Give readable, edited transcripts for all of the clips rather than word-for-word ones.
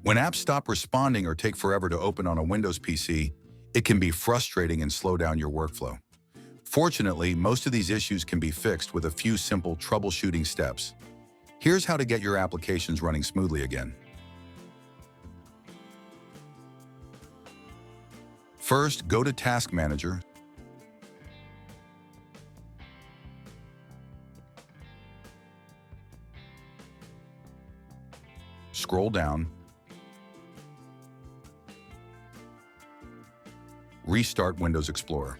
When apps stop responding or take forever to open on a Windows PC, it can be frustrating and slow down your workflow. Fortunately, most of these issues can be fixed with a few simple troubleshooting steps. Here's how to get your applications running smoothly again. First, go to Task Manager. Scroll down. Restart Windows Explorer.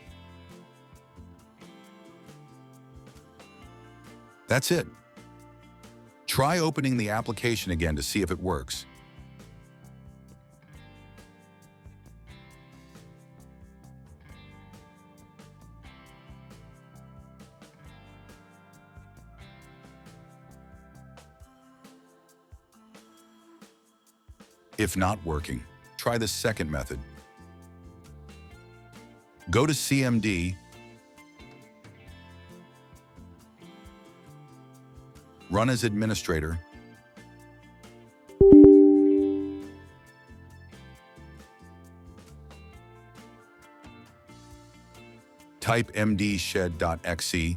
That's it. Try opening the application again to see if it works. If not working, try the second method. Go to CMD, run as administrator, type mdshed.exe,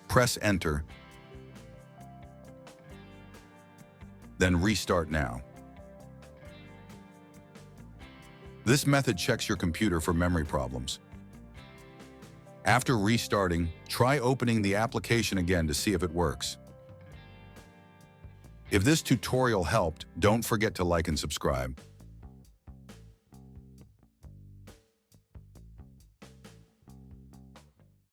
press enter, then restart now. This method checks your computer for memory problems. After restarting, try opening the application again to see if it works. If this tutorial helped, don't forget to like and subscribe.